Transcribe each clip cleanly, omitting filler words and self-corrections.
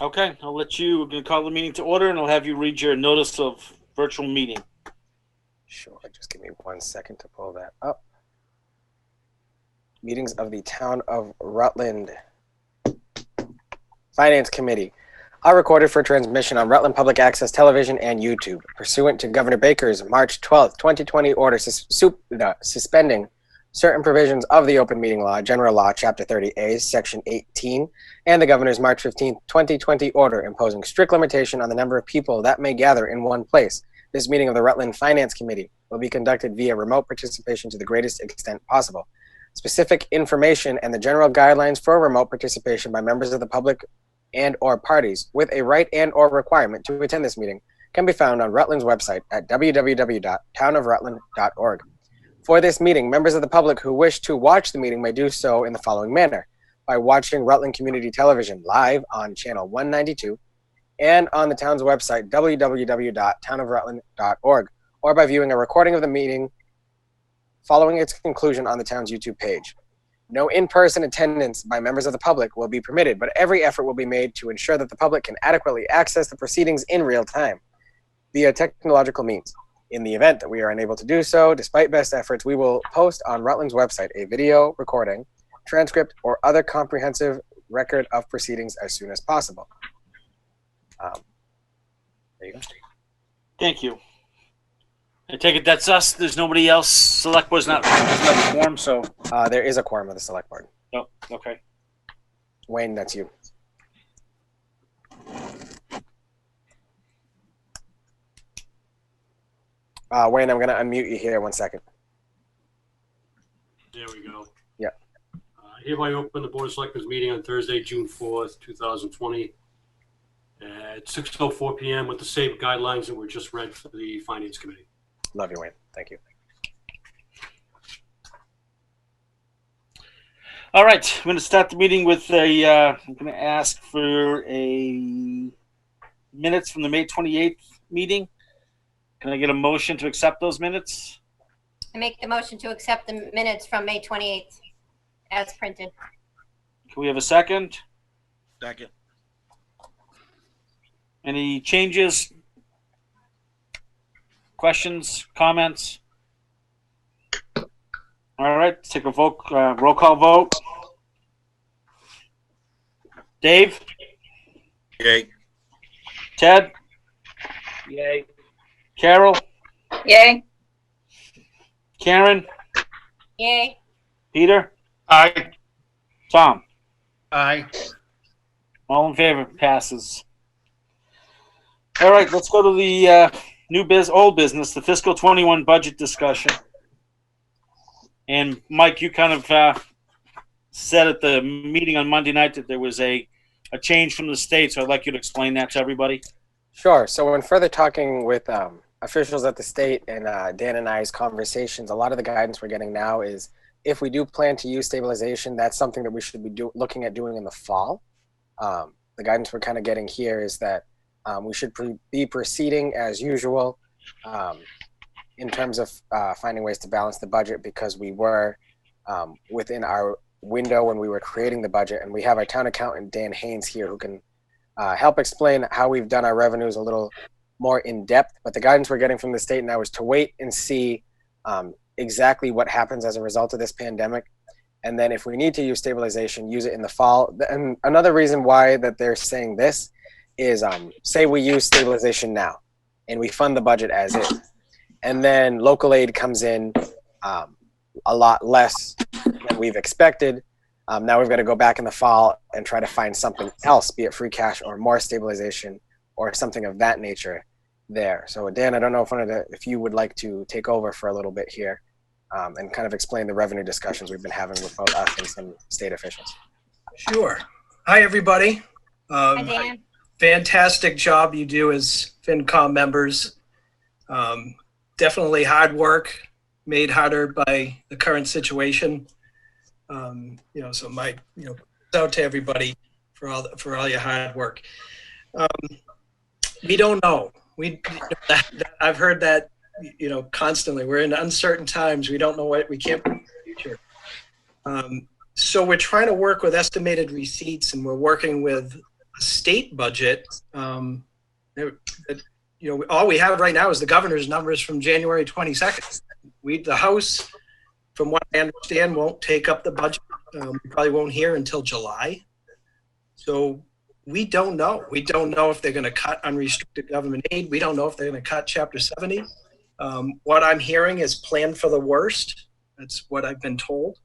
Okay, I'll let you. We're going to call the meeting to order, and I'll have you read your notice of virtual meeting. Sure, just give me 1 second to pull that up. Meetings of the Town of Rutland Finance Committee are recorded for transmission on Rutland Public Access Television and YouTube, pursuant to Governor Baker's March 12, 2020 order suspending certain provisions of the Open Meeting Law, General Law, Chapter 30A, Section 18, and the Governor's March 15, 2020 order imposing strict limitation on the number of people that may gather in one place. This meeting of the Rutland Finance Committee will be conducted via remote participation to the greatest extent possible. Specific information and the general guidelines for remote participation by members of the public and or parties with a right and or requirement to attend this meeting can be found on Rutland's website at www.townofrutland.org. For this meeting, members of the public who wish to watch the meeting may do so in the following manner: by watching Rutland Community Television live on channel 192 and on the town's website, www.townofrutland.org, or by viewing a recording of the meeting following its conclusion on the town's YouTube page. No in-person attendance by members of the public will be permitted, but every effort will be made to ensure that the public can adequately access the proceedings in real time via technological means. In the event that we are unable to do so, despite best efforts, we will post on Rutland's website a video recording, transcript, or other comprehensive record of proceedings as soon as possible. There you go. Thank you. I take it that's us. There's nobody else. Select was not a quorum, so. There is a quorum of the select board. Oh, okay. Wayne, that's you. Wayne, I'm going to unmute you here 1 second. There we go. Yeah. Hereby open the Board of Selectmen's meeting on Thursday, June 4th, 2020 at 6:04 p.m. with the same guidelines that were just read for the Finance Committee. Love you, Wayne. Thank you. All right, I'm going to start the meeting with I'm going to ask for a minutes from the May 28th meeting. Can I get a motion to accept those minutes? I make the motion to accept the minutes from May 28th as printed. Can we have a second? Second. Any changes? Questions? Comments? All right, let's take a vote, roll call vote. Dave? Yay. Ted? Yay. Carol? Yay. Karen? Yay. Peter? Aye. Tom? Aye. All in favor, passes. All right, let's go to the old business, the fiscal 21 budget discussion. And Mike, you kind of said at the meeting on Monday night that there was a change from the state, so I'd like you to explain that to everybody. Sure. So when further talking with officials at the state and Dan and I's conversations, a lot of the guidance we're getting now is if we do plan to use stabilization, that's something that we should be looking at doing in the fall. The guidance we're kind of getting here is that we should be proceeding as usual in terms of finding ways to balance the budget, because we were within our window when we were creating the budget, and we have our town accountant Dan Haynes here who can help explain how we've done our revenues a little more in depth. But the guidance we're getting from the state now is to wait and see exactly what happens as a result of this pandemic, and then if we need to use stabilization, use it in the fall. And another reason why that they're saying this is say we use stabilization now and we fund the budget as is, and then local aid comes in a lot less than we've expected. Now we've got to go back in the fall and try to find something else, be it free cash or more stabilization or something of that nature there. So Dan, I don't know if you would like to take over for a little bit here and kind of explain the revenue discussions we've been having with both us and some state officials. Sure. Hi, everybody. Hi, Dan. Fantastic job you do as FinCom members. Definitely hard work, made harder by the current situation. So my, out to everybody for all your hard work. We don't know. I've heard that, constantly. We're in uncertain times. We don't know what we can't predict the future. So we're trying to work with estimated receipts, and we're working with state budget, all we have right now is the governor's numbers from January 22nd. The House, from what I understand, won't take up the budget. We probably won't hear until July. So we don't know. We don't know if they're going to cut unrestricted government aid. We don't know if they're going to cut Chapter 70. What I'm hearing is plan for the worst. That's what I've been told.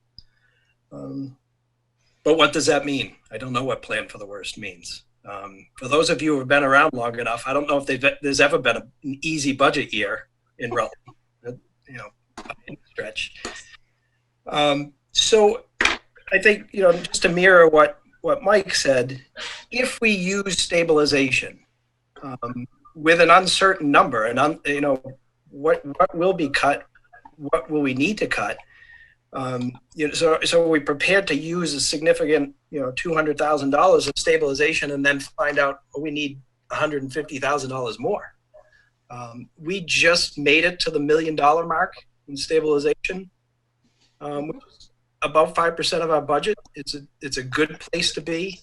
But what does that mean? I don't know what plan for the worst means. For those of you who have been around long enough, I don't know if there's ever been an easy budget year in Rutland, by any stretch. So I think, just to mirror what Mike said, if we use stabilization with an uncertain number, and what will be cut, what will we need to cut? So we prepared to use a significant, $200,000 of stabilization, and then find out we need $150,000 more. We just made it to the $1 million mark in stabilization, which is about 5% of our budget. It's a good place to be.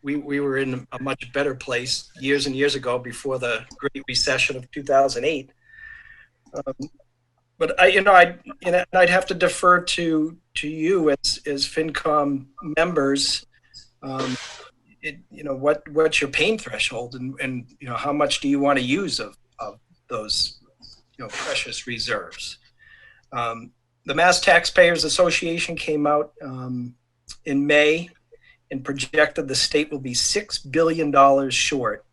We were in a much better place years and years ago before the Great Recession of 2008. But I'd have to defer to you as FinCom members. What's your pain threshold, and how much do you want to use of those precious reserves? The Mass Taxpayers Association came out in May and projected the state will be $6 billion short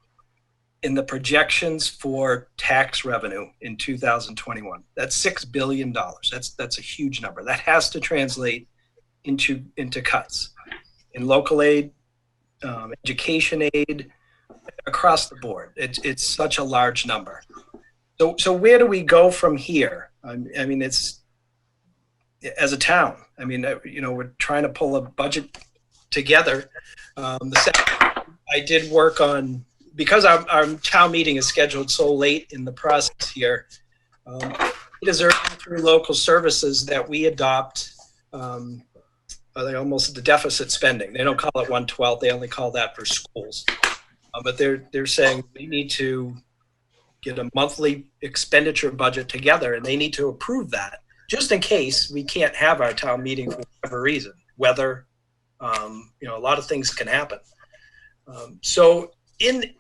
in the projections for tax revenue in 2021. That's $6 billion. That's a huge number. That has to translate into cuts in local aid, education aid, across the board. It's such a large number. So where do we go from here? I mean, it's as a town. I mean, we're trying to pull a budget together. I did work on, because our town meeting is scheduled so late in the process here, it is through local services that we adopt almost the deficit spending. They don't call it 1/12; they only call that for schools. But they're saying we need to get a monthly expenditure budget together, and they need to approve that, just in case we can't have our town meeting for whatever reason. Weather, a lot of things can happen. So in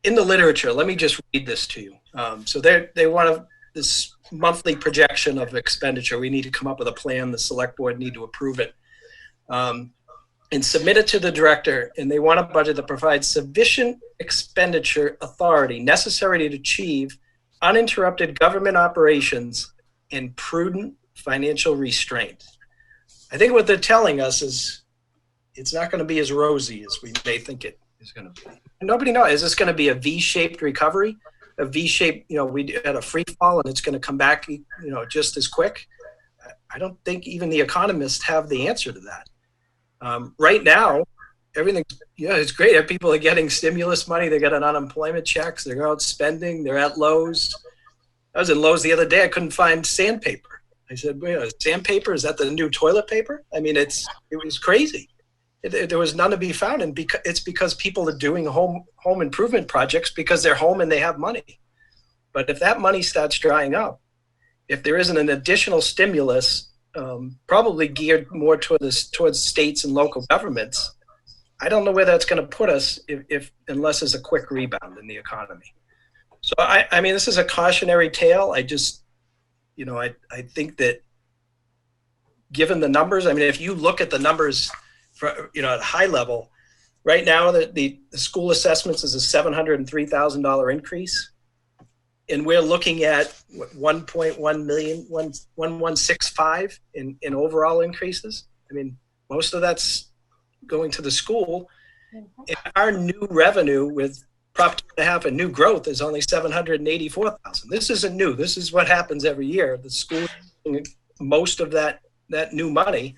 the literature, let me just read this to you. So they want this monthly projection of expenditure. We need to come up with a plan. The select board need to approve it and submit it to the director. And they want a budget that provides sufficient expenditure authority necessary to achieve uninterrupted government operations and prudent financial restraint. I think what they're telling us is it's not going to be as rosy as we may think it is going to be. Nobody knows. Is this going to be a V-shaped recovery? A V-shaped, we had a free fall and it's going to come back, just as quick? I don't think even the economists have the answer to that. Right now, it's great. People are getting stimulus money. They got an unemployment checks. They're out spending. They're at Lowe's. I was in Lowe's the other day. I couldn't find sandpaper. I said, sandpaper? Is that the new toilet paper? I mean, it was crazy. There was none to be found, and it's because people are doing home improvement projects because they're home and they have money. But if that money starts drying up, if there isn't an additional stimulus, probably geared more towards states and local governments, I don't know where that's going to put us unless there's a quick rebound in the economy. So I mean, this is a cautionary tale. I just, I think that given the numbers, I mean, if you look at the numbers, at a high level, right now the school assessments is a $703,000 increase, and we're looking at 1.1 million, 1.165 in overall increases. I mean, most of that's going to the school. And our new revenue with Prop 2.5 and new growth is only 784,000. This isn't new. This is what happens every year. The school most of that new money.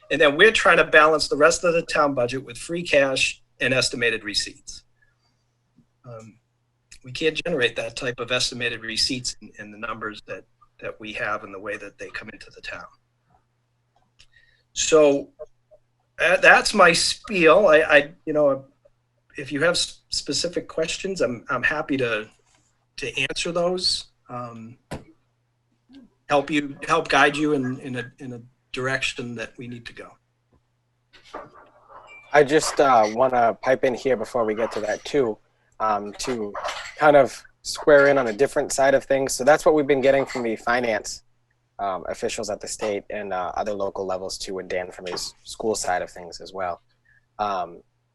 And then we're trying to balance the rest of the town budget with free cash and estimated receipts. We can't generate that type of estimated receipts in the numbers that we have and the way that they come into the town. So That's my spiel. If you have specific questions, I'm happy to answer those. Help guide you in a direction that we need to go. I just want to pipe in here before we get to that too, to kind of square in on a different side of things. So that's what we've been getting from the finance officials at the state and other local levels too, and Dan from his school side of things as well.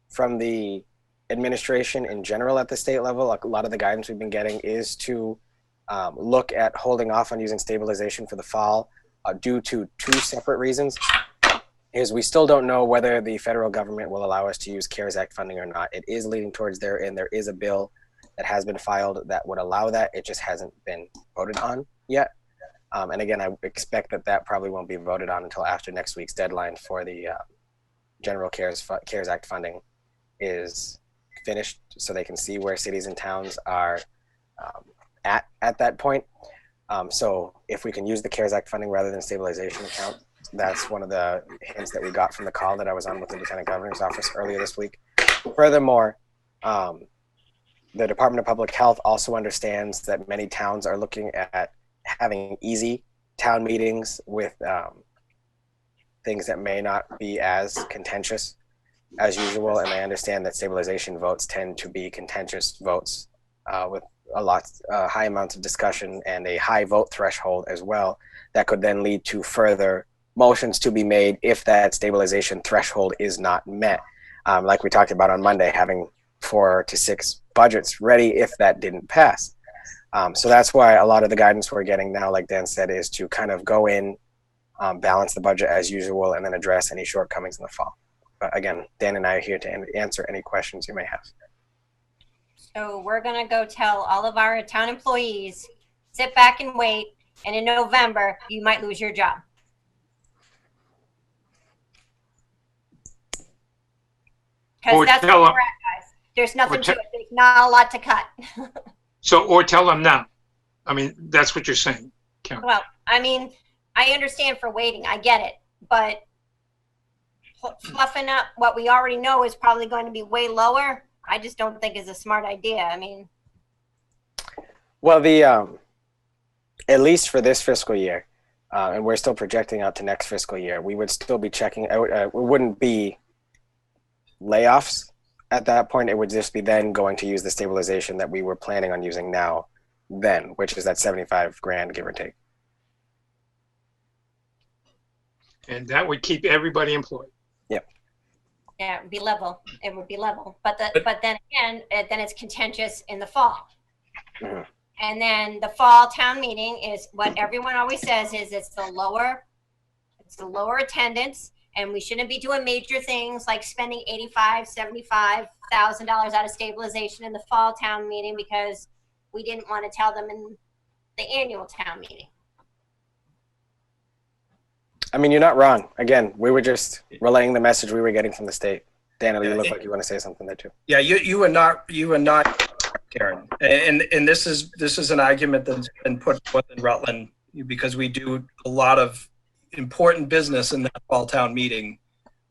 From the administration in general at the state level, like a lot of the guidance we've been getting is to look at holding off on using stabilization for the fall due to two separate reasons. Is we still don't know whether the federal government will allow us to use CARES Act funding or not. It is leading towards there, and there is a bill that has been filed that would allow that. It just hasn't been voted on yet. And again, I expect that probably won't be voted on until after next week's deadline for the general CARES Act funding is finished, so they can see where cities and towns are at that point. So if we can use the CARES Act funding rather than stabilization account, that's one of the hints that we got from the call that I was on with the Lieutenant Governor's office earlier this week. Furthermore, the Department of Public Health also understands that many towns are looking at having easy town meetings with things that may not be as contentious as usual, and they understand that stabilization votes tend to be contentious votes with high amounts of discussion and a high vote threshold as well, that could then lead to further motions to be made if that stabilization threshold is not met. Like we talked about on Monday, having 4 to 6 budgets ready if that didn't pass. So that's why a lot of the guidance we're getting now, like Dan said, is to kind of go in, balance the budget as usual, and then address any shortcomings in the fall. But again, Dan and I are here to answer any questions you may have. So we're going to go tell all of our town employees, sit back and wait, and in November, you might lose your job. Because that's where we're at, guys. There's nothing to it. There's not a lot to cut. Or tell them now. I mean, that's what you're saying, Karen. Well, I mean, I understand for waiting. I get it. But fluffing up what we already know is probably going to be way lower, I just don't think is a smart idea. I mean. Well, the at least for this fiscal year, and we're still projecting out to next fiscal year, we would still be checking out. It wouldn't be layoffs at that point. It would just be then going to use the stabilization that we were planning on using now then, which is that 75 grand, give or take. And that would keep everybody employed. Yep. Yeah, it would be level. It would be level. But then again, then it's contentious in the fall. Mm-hmm. And then the fall town meeting is what everyone always says is it's the lower attendance, and we shouldn't be doing major things like spending $85,000-$75,000 out of stabilization in the fall town meeting because we didn't want to tell them in the annual town meeting. I mean, you're not wrong. Again, we were just relaying the message we were getting from the state. Daniel, you look like you want to say something there too. Yeah, you are not, Karen. And this is an argument that's been put forth in Rutland because we do a lot of important business in that fall town meeting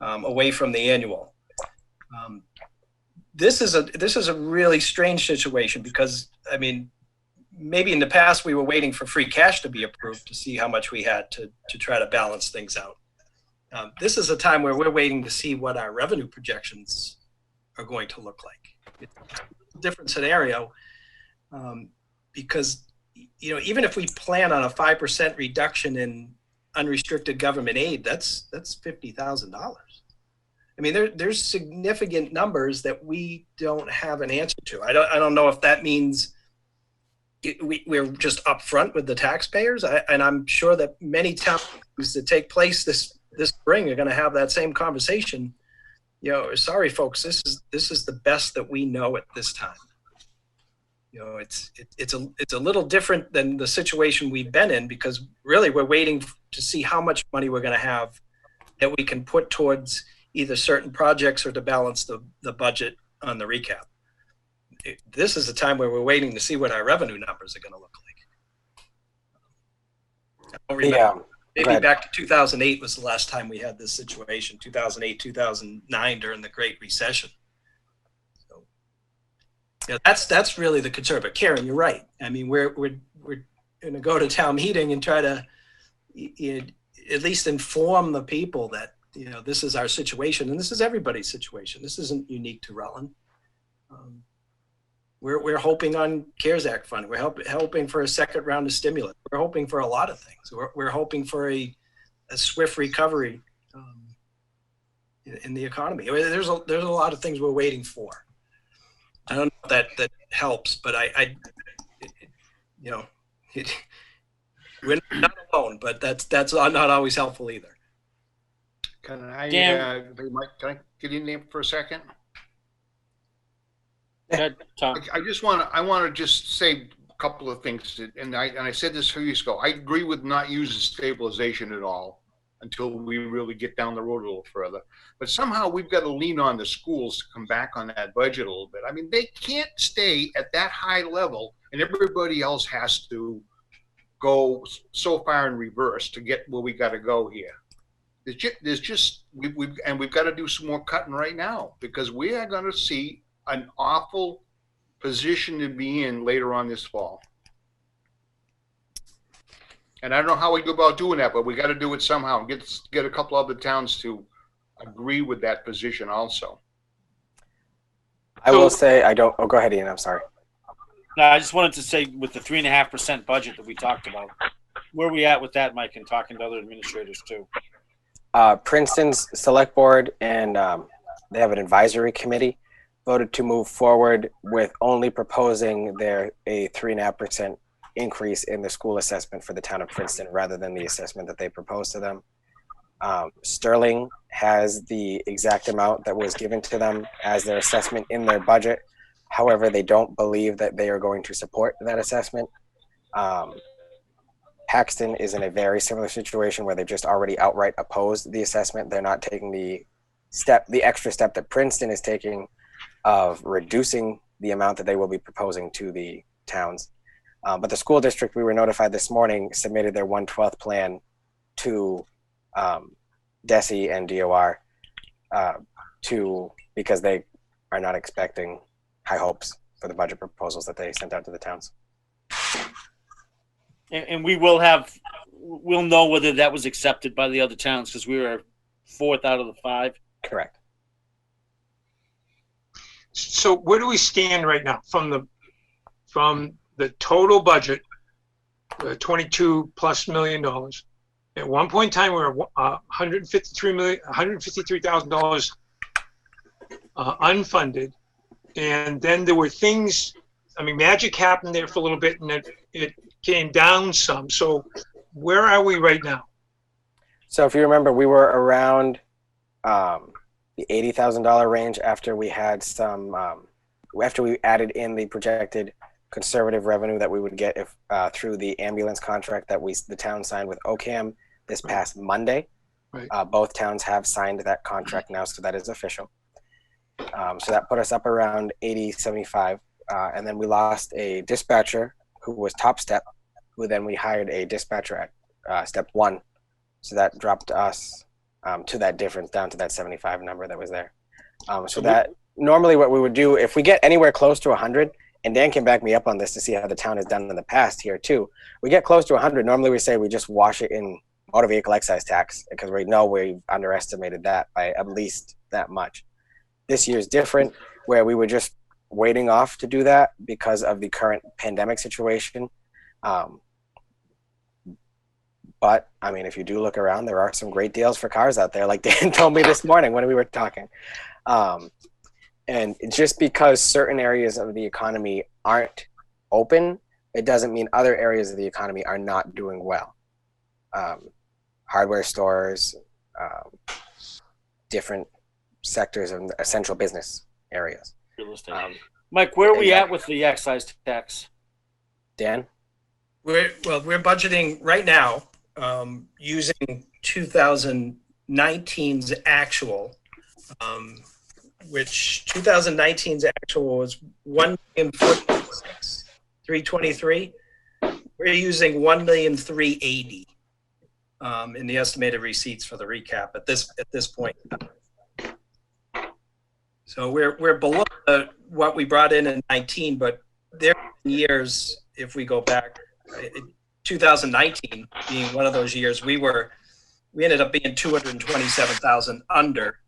away from the annual. This is a really strange situation because, I mean, maybe in the past we were waiting for free cash to be approved to see how much we had to try to balance things out. This is a time where we're waiting to see what our revenue projections are going to look like. It's a different scenario because, you know, even if we plan on a 5% reduction in unrestricted government aid, that's $50,000. I mean, there's significant numbers that we don't have an answer to. I don't know if that means we're just upfront with the taxpayers, and I'm sure that many towns that take place this spring are going to have that same conversation. You know, sorry folks, this is the best that we know at this time. You know, it's a little different than the situation we've been in because really we're waiting to see how much money we're going to have that we can put towards either certain projects or to balance the budget on the recap. This is a time where we're waiting to see what our revenue numbers are going to look like. Go Maybe ahead. back to 2008 was the last time we had this situation, 2008, 2009 during the Great Recession. So, yeah, that's really the concern. But Karen, you're right. I mean, we're going to go to town meeting and try to at least inform the people that, you know, this is our situation and this is everybody's situation. This isn't unique to Rutland. We're hoping on CARES Act funding. We're hoping for a second round of stimulus. We're hoping for a lot of things. We're hoping for a swift recovery in the economy. I mean, there's a lot of things we're waiting for. I don't know if that helps, but you know, we're not alone. But that's not always helpful either. Can I, Dan. Mike, can I get in there for a second? Go ahead, Tom. I want to just say a couple of things, and I said this a few years ago. I agree with not using stabilization at all until we really get down the road a little further. But somehow we've got to lean on the schools to come back on that budget a little bit. I mean, they can't stay at that high level, and everybody else has to go so far in reverse to get where we got to go here. There's just we've got to do some more cutting right now, because we are going to see an awful position to be in later on this fall. And I don't know how we go about doing that, but we got to do it somehow. Get a couple other towns to agree with that position also. I will say I don't. Oh, go ahead, Ian. I'm sorry. No, I just wanted to say, with the 3.5% budget that we talked about, where are we at with that, Mike, and talking to other administrators too? Princeton's select board and they have an advisory committee voted to move forward with only proposing a 3.5% increase in the school assessment for the town of Princeton rather than the assessment that they proposed to them. Sterling has the exact amount that was given to them as their assessment in their budget. However, they don't believe that they are going to support that assessment. Paxton is in a very similar situation where they've just already outright opposed the assessment. They're not taking the extra step that Princeton is taking of reducing the amount that they will be proposing to the towns. But the school district, we were notified this morning, submitted their 1/12 plan to DESE and DOR because they are not expecting high hopes for the budget proposals that they sent out to the towns. And we'll know whether that was accepted by the other towns, because we were 4th out of the 5. Correct. So where do we stand right now from the total budget, $22+ million? At one point in time, we were $153,000 unfunded, and then there were things. I mean, magic happened there for a little bit, and it came down some. So where are we right now? So if you remember, we were around the $80,000 range after we had after we added in the projected conservative revenue that we would get if through the ambulance contract that the town signed with OCAM this past Monday. Right. Both towns have signed that contract now, so that is official. So that put us up around 80-75, and then we lost a dispatcher who was top step, who then we hired a dispatcher at step 1. So that dropped us to that difference, down to that 75 number that was there. So that normally what we would do, if we get anywhere close to 100, and Dan can back me up on this to see how the town has done in the past here too. We get close to 100, normally we say we just wash it in motor vehicle excise tax, because we know we've underestimated that by at least that much. This year's different, where we were just waiting off to do that because of the current pandemic situation. But I mean, if you do look around, there are some great deals for cars out there, like Dan told me this morning when we were talking. And just because certain areas of the economy aren't open, it doesn't mean other areas of the economy are not doing well. Hardware stores, different sectors of essential business areas. Real estate. Mike, where are we at with the excise tax? Dan? We're budgeting right now using 2019's actual, which 2019's actual was $1,046,323. We're using $1,380,000 in the estimated receipts for the recap at this point. So we're below what we brought in 19, but there are years, if we go back, 2019 being one of those years, we ended up being 227,000 under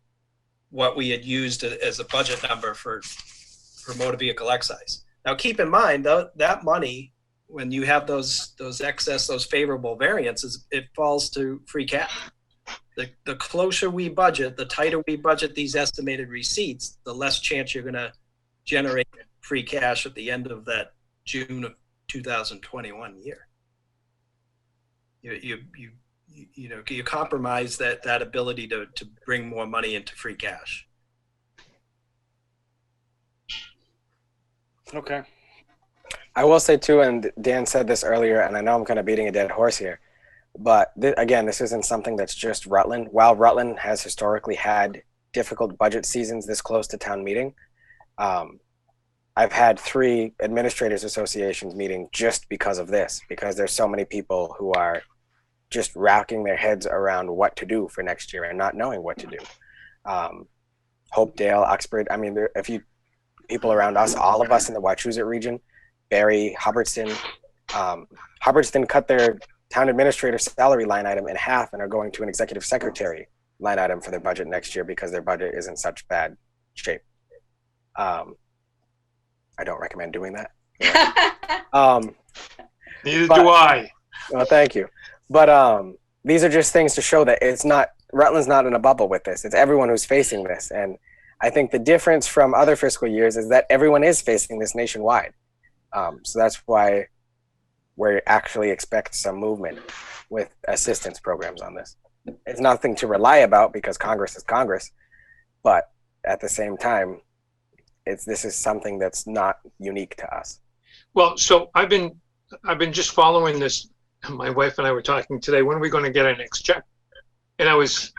what we had used as a budget number for motor vehicle excise. Now, keep in mind that money, when you have those excess, those favorable variances, it falls to free cash. The closer we budget, the tighter we budget these estimated receipts, the less chance you're going to generate free cash at the end of that June of 2021 year. You compromise that ability to bring more money into free cash. Okay. I will say too, and Dan said this earlier, and I know I'm kind of beating a dead horse here, but again, this isn't something that's just Rutland. While Rutland has historically had difficult budget seasons this close to town meeting, I've had 3 administrators associations meeting just because of this, because there's so many people who are just racking their heads around what to do for next year and not knowing what to do. Hopedale, Uxbridge, I mean, if you people around us, all of us in the Wachusett region, Barry, Hubbardston, Hubbardston cut their town administrator salary line item in half and are going to an executive secretary line item for their budget next year because their budget is in such bad shape. I don't recommend doing that. Neither do I. Well, thank you. But these are just things to show that Rutland's not in a bubble with this. It's everyone who's facing this. And I think the difference from other fiscal years is that everyone is facing this nationwide. So that's why we actually expect some movement with assistance programs on this. It's nothing to rely about because Congress is Congress, but at the same time, this is something that's not unique to us. Well, so I've been just following this. My wife and I were talking today, when are we going to get our next check? And I was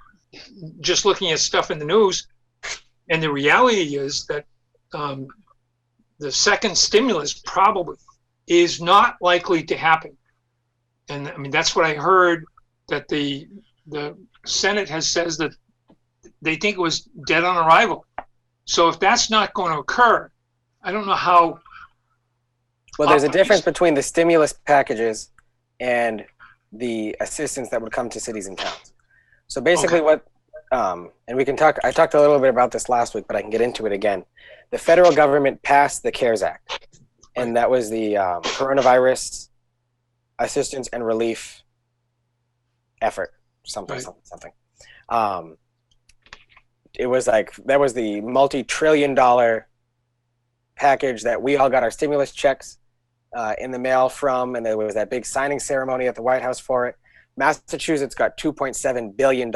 just looking at stuff in the news, and the reality is that the second stimulus probably is not likely to happen. And I mean, that's what I heard, that the Senate says that they think it was dead on arrival. So if that's not going to occur, I don't know how. Well, there's a difference between the stimulus packages and the assistance that would come to cities and towns. So basically and we can talk, I talked a little bit about this last week, but I can get into it again. The federal government passed the CARES Act, and that was the coronavirus assistance and relief effort, something. It was like, that was the multi-trillion-dollar package that we all got our stimulus checks in the mail from, and there was that big signing ceremony at the White House for it. Massachusetts got $2.7 billion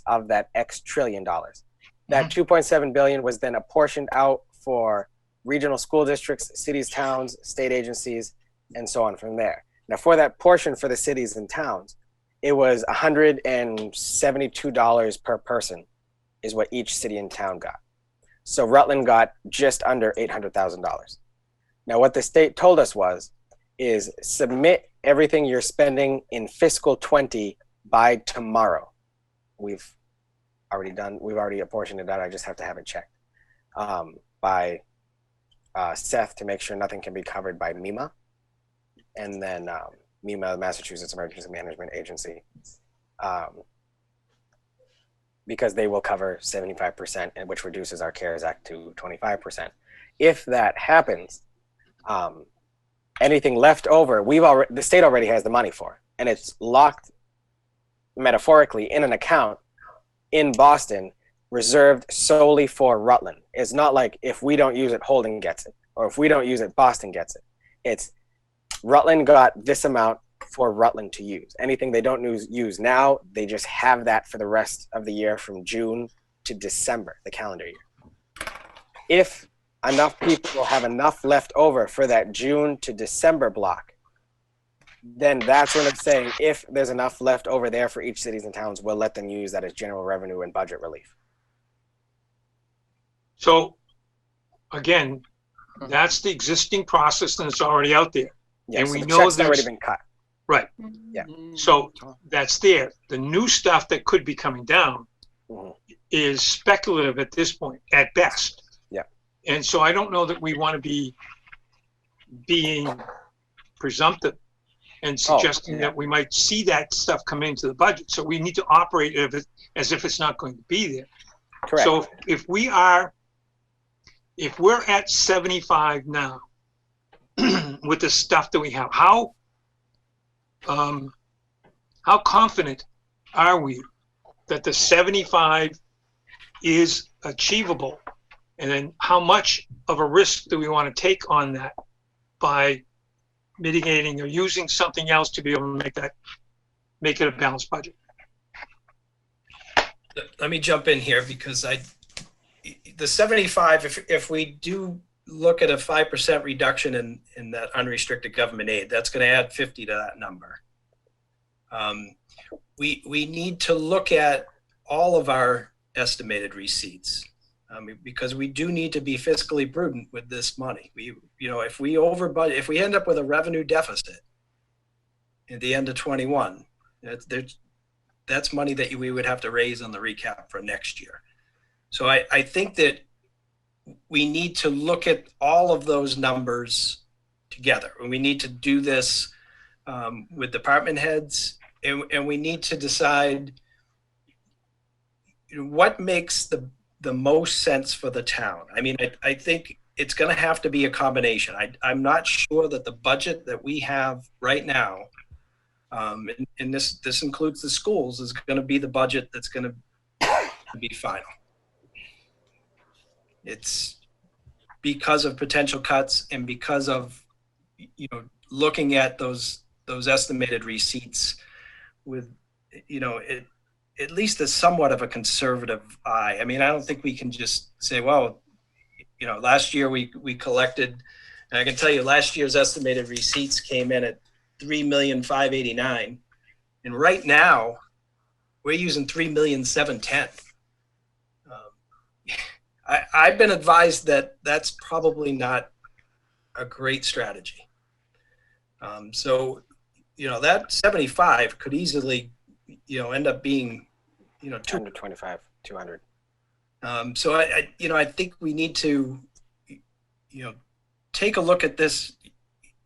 of that X trillion dollars. That $2.7 billion was then apportioned out for regional school districts, cities, towns, state agencies, and so on from there. Now, for that portion for the cities and towns, it was $172 per person is what each city and town got. So Rutland got just under $800,000. Now, what the state told us is submit everything you're spending in fiscal 20 by tomorrow. We've already apportioned it out. I just have to have it checked by Seth to make sure nothing can be covered by MEMA. And then MEMA, Massachusetts Emergency Management Agency, because they will cover 75%, and which reduces our CARES Act to 25%. If that happens, anything left over, the state already has the money for, and it's locked metaphorically in an account in Boston, reserved solely for Rutland. It's not like if we don't use it, Holden gets it, or if we don't use it, Boston gets it. It's Rutland got this amount for Rutland to use. Anything they don't use now, they just have that for the rest of the year from June to December, the calendar year. If enough people have enough left over for that June to December block, then that's when it's saying if there's enough left over there for each cities and towns, we'll let them use that as general revenue and budget relief. So again, that's the existing process and it's already out there. Yeah, and so we the know check's already been cut. Right. Yeah. So that's there. The new stuff that could be coming down Mhm. is speculative at this point, at best. Yeah. And so I don't know that we want to be being presumptive and suggesting that we might see that stuff come into the budget. So we need to operate as if it's not going to be there. Correct. So if we're at 75 now with the stuff that we have, how confident are we that the 75 is achievable? And then how much of a risk do we want to take on that by mitigating or using something else to be able to make it a balanced budget? Let me jump in here because the 75, if we do look at a 5% reduction in that unrestricted government aid, that's going to add 50 to that number. We need to look at all of our estimated receipts because we do need to be fiscally prudent with this money. If we over budget, if we end up with a revenue deficit at the end of 21, that's money that we would have to raise on the recap for next year. So I think that we need to look at all of those numbers together, and we need to do this with department heads, and we need to decide what makes the most sense for the town. I mean, I think it's going to have to be a combination. I'm not sure that the budget that we have right now, and this includes the schools, is going to be the budget that's going to be final. It's because of potential cuts and because of looking at those estimated receipts with at least as somewhat of a conservative eye. I mean, I don't think we can just say, well, last year we collected, and I can tell you last year's estimated receipts came in at $3,589,000, and right now we're using $3,710,000. I've been advised that that's probably not a great strategy. So that 75 could easily end up being 225, 200. So I think we need to take a look at this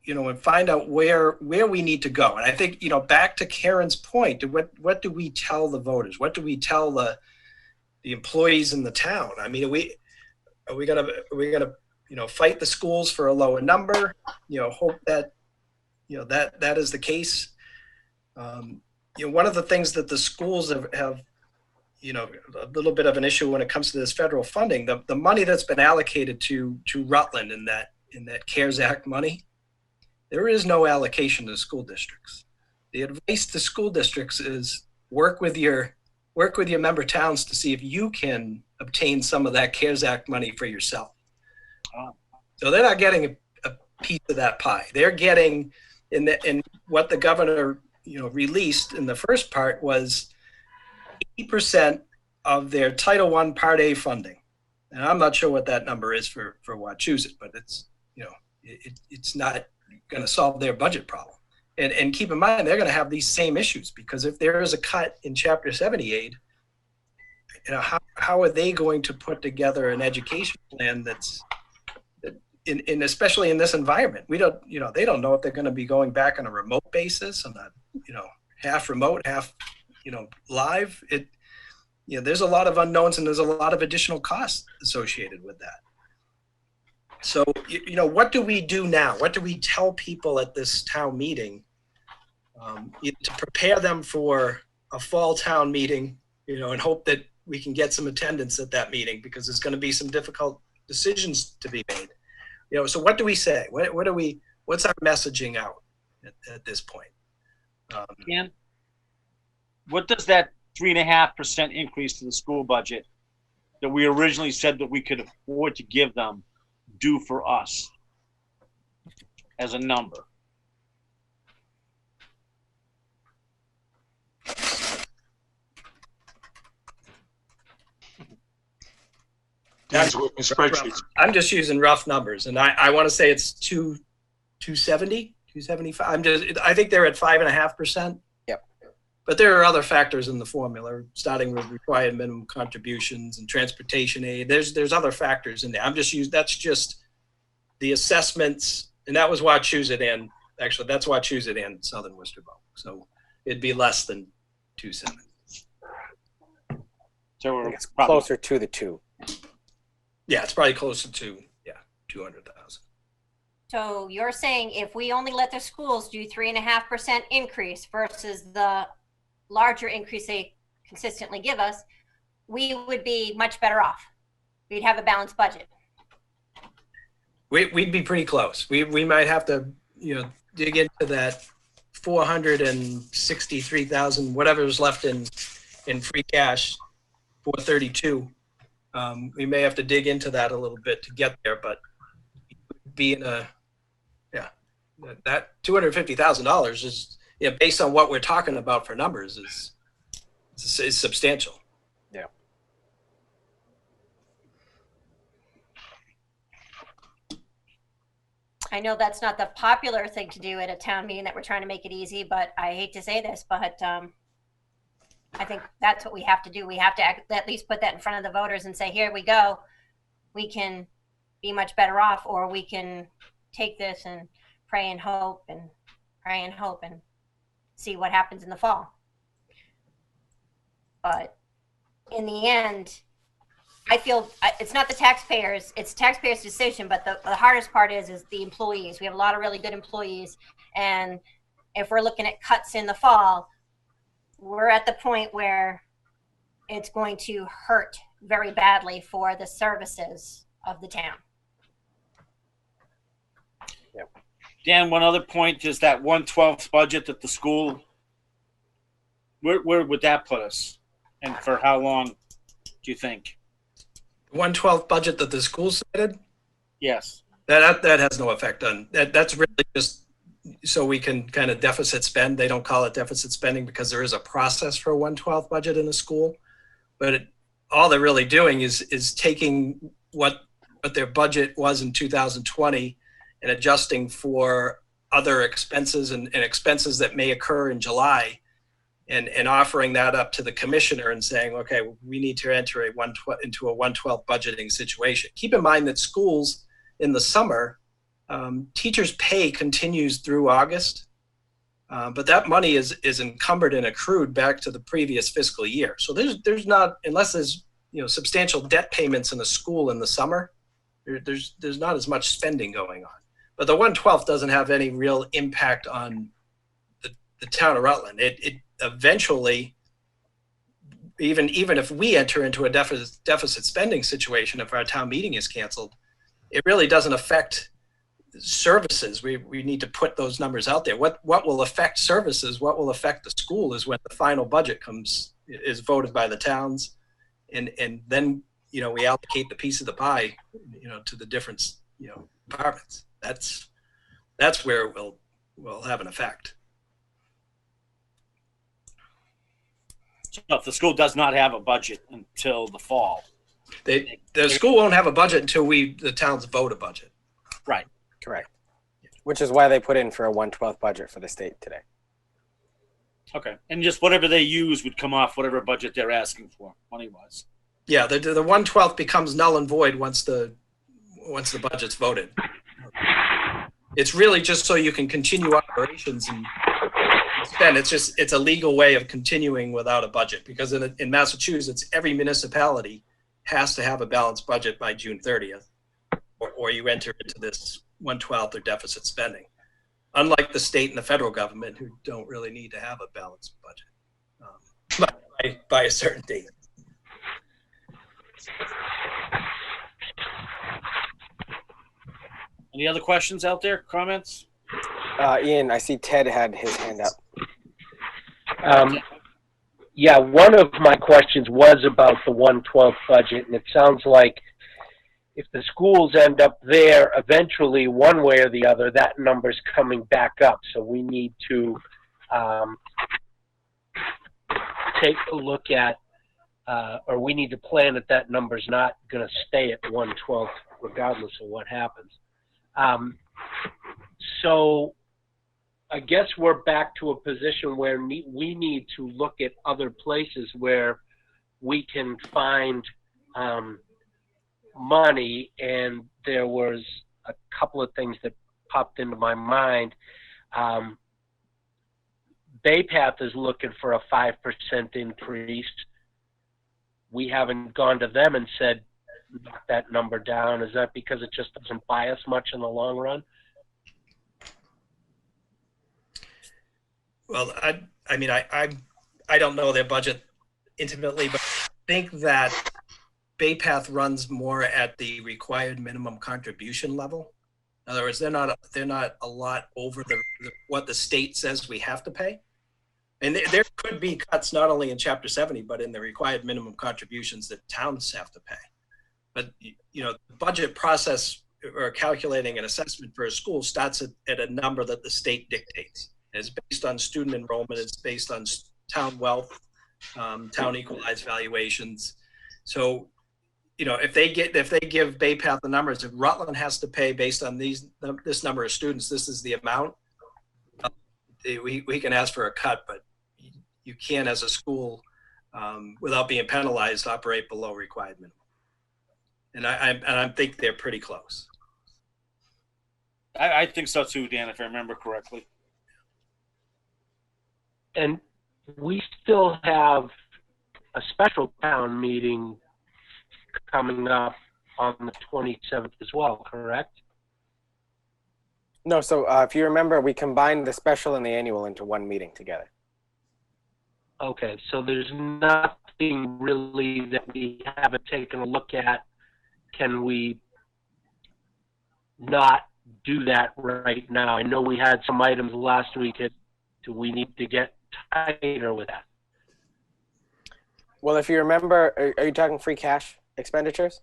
and find out where we need to go. And I think back to Karen's point, what do we tell the voters? What do we tell the employees in the town? I mean, are we gonna fight the schools for a lower number? Hope that that is the case. One of the things that the schools have a little bit of an issue when it comes to this federal funding, the money that's been allocated to Rutland in that CARES Act money, there is no allocation to school districts. The advice to school districts is work with your member towns to see if you can obtain some of that CARES Act money for yourself. So they're not getting a piece of that pie. They're getting in what the governor released in the first part was 80% of their Title I Part A funding. And I'm not sure what that number is for Wachusett, but it's it's not going to solve their budget problem. And keep in mind, they're going to have these same issues, because if there is a cut in Chapter 70 aid, how are they going to put together an education plan especially in this environment? We don't, they don't know if they're going to be going back on a remote basis, on a, half remote, half, live. There's a lot of unknowns, and there's a lot of additional costs associated with that. So, what do we do now? What do we tell people at this town meeting to prepare them for a fall town meeting, and hope that we can get some attendance at that meeting, because there's going to be some difficult decisions to be made. So what do we say? What's our messaging out at this point? Dan, what does that 3.5% increase to the school budget that we originally said that we could afford to give them do for us as a number? Dan's working spreadsheets. I'm just using rough numbers, and I want to say it's 270. 275. I think they're at 5.5%. Yep. But there are other factors in the formula, starting with required minimum contributions and transportation aid. There's other factors in there. That's just the assessments, and that was Wachusett and actually that's Wachusett and Southern Worcester both. So it'd be less than 270. So we're It's probably closer to the 2. Yeah, it's probably closer to 200,000. So you're saying if we only let the schools do 3.5% increase versus the larger increase they consistently give us, we would be much better off. We'd have a balanced budget. We'd be pretty close. We might have to, dig into that 463,000, whatever's left in free cash, 432. We may have to dig into that a little bit to get there, but be in that $250,000 is, based on what we're talking about for numbers, is substantial. Yeah. I know that's not the popular thing to do at a town meeting, that we're trying to make it easy, but I hate to say this, but I think that's what we have to do. We have to at least put that in front of the voters and say, here we go. We can be much better off, or we can take this and pray and hope and see what happens in the fall. But in the end, I feel it's not the taxpayers, it's taxpayers' decision, but the hardest part is the employees. We have a lot of really good employees, and if we're looking at cuts in the fall, we're at the point where it's going to hurt very badly for the services of the town. Yep. Dan, one other point is that 1/12 budget that the school, where would that put us? And for how long do you think? 1/12 budget that the school submitted, Yes. that has no effect on that. That's really just so we can kind of deficit spend. They don't call it deficit spending because there is a process for a 1/12 budget in a school, but all they're really doing is taking what their budget was in 2020 and adjusting for other expenses and expenses that may occur in July, and offering that up to the commissioner and saying, okay, we need to enter into a 1/12 budgeting situation. Keep in mind that schools in the summer, teachers' pay continues through August, but that money is encumbered and accrued back to the previous fiscal year. So there's not, unless there's substantial debt payments in a school in the summer, there's not as much spending going on. But the 1/12 doesn't have any real impact on the town of Rutland. It eventually, even if we enter into a deficit spending situation, if our town meeting is canceled, it really doesn't affect services. We need to put those numbers out there. What will affect services, what will affect the school, is when the final budget is voted by the towns, and then we allocate the piece of the pie to the different departments. That's where it will have an effect. So if the school does not have a budget until the fall. The school won't have a budget until the towns vote a budget. Right. Correct. Which is why they put in for a 1/12 budget for the state today. Okay. And just whatever they use would come off whatever budget they're asking for, money-wise. Yeah, the 1/12 becomes null and void once the budget's voted. It's really just so you can continue operations and spend. It's a legal way of continuing without a budget, because in Massachusetts, every municipality has to have a balanced budget by June 30th, or you enter into this 1/12 or deficit spending. Unlike the state and the federal government, who don't really need to have a balanced budget by a certain date. Any other questions out there? Comments? Ian, I see Ted had his hand up. Yeah, one of my questions was about the 1/12 budget, and it sounds like if the schools end up there eventually, one way or the other, that number's coming back up. So we need to take a look at, or we need to plan that number's not going to stay at 1/12 regardless of what happens. So I guess we're back to a position where we need to look at other places where we can find money, and there was a couple of things that popped into my mind. Baypath is looking for a 5% increase. We haven't gone to them and said, knock that number down. Is that because it just doesn't buy us much in the long run? Well, I mean, I don't know their budget intimately, but I think that Baypath runs more at the required minimum contribution level. In other words, they're not a lot over what the state says we have to pay. And there could be cuts not only in Chapter 70, but in the required minimum contributions that towns have to pay. But you know, the budget process or calculating an assessment for a school starts at a number that the state dictates. It's based on student enrollment. It's based on town wealth, town equalized valuations. So, you know, if they give Baypath the numbers, if Rutland has to pay based on this number of students, this is the amount. We can ask for a cut, but you can't, as a school, without being penalized, operate below required minimum. And I think they're pretty close. I think so too, Dan, if I remember correctly. And we still have a special town meeting coming up on the 27th as well, correct? No, so if you remember, we combined the special and the annual into one meeting together. Okay, so there's nothing really that we haven't taken a look at. Can we not do that right now? I know we had some items last week. Do we need to get tighter with that? Well, if you remember, are you talking free cash expenditures?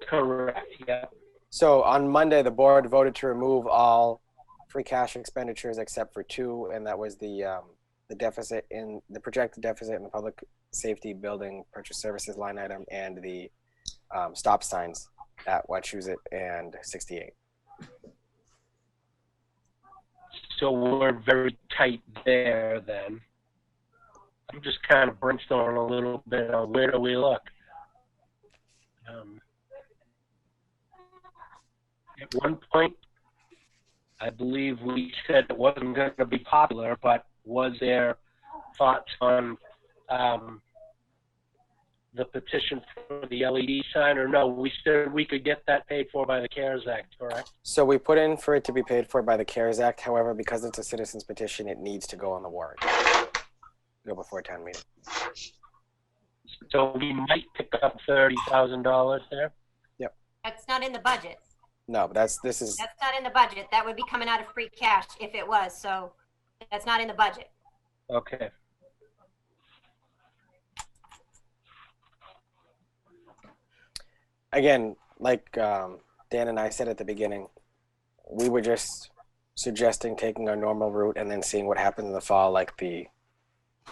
Correct, yeah. So on Monday, the board voted to remove all free cash expenditures except for two, and that was the deficit in the projected deficit in the public safety building purchase services line item and the stop signs at Wachusett and 68. So we're very tight there then. I'm just kind of brainstorming a little bit on where do we look. At one point, I believe we said it wasn't going to be popular, but was there thoughts on the petition for the LED sign, or no? We said we could get that paid for by the CARES Act, correct? So we put in for it to be paid for by the CARES Act. However, because it's a citizen's petition, it needs to go on the warrant. Go before town meeting. So we might pick up $30,000 there. Yep. That's not in the budget. No, but this is. That's not in the budget. That would be coming out of free cash if it was. So that's not in the budget. Okay. Again, like Dan and I said at the beginning, we were just suggesting taking our normal route and then seeing what happens in the fall, like the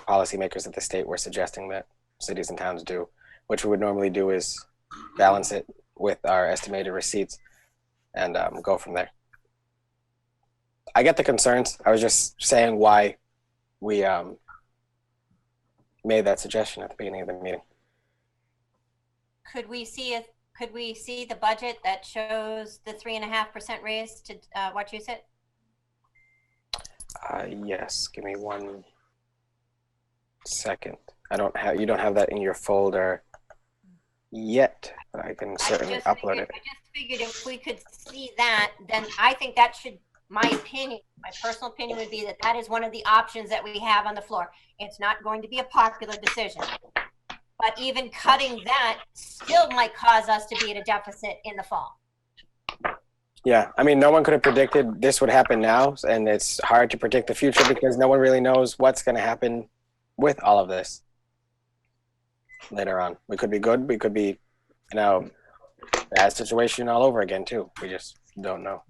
policymakers at the state were suggesting that cities and towns do. Which we would normally do is balance it with our estimated receipts and go from there. I get the concerns. I was just saying why we made that suggestion at the beginning of the meeting. Could we see the budget that shows the 3.5% raise to Wachusett? Yes. Give me 1 second. You don't have that in your folder yet, but I can certainly upload it. I just figured if we could see that, then I think that should, my personal opinion would be that that is one of the options that we have on the floor. It's not going to be a popular decision, but even cutting that still might cause us to be at a deficit in the fall. Yeah, I mean, no one could have predicted this would happen now, and it's hard to predict the future because no one really knows what's going to happen with all of this later on. We could be good, we could be, bad situation all over again too. We just don't know.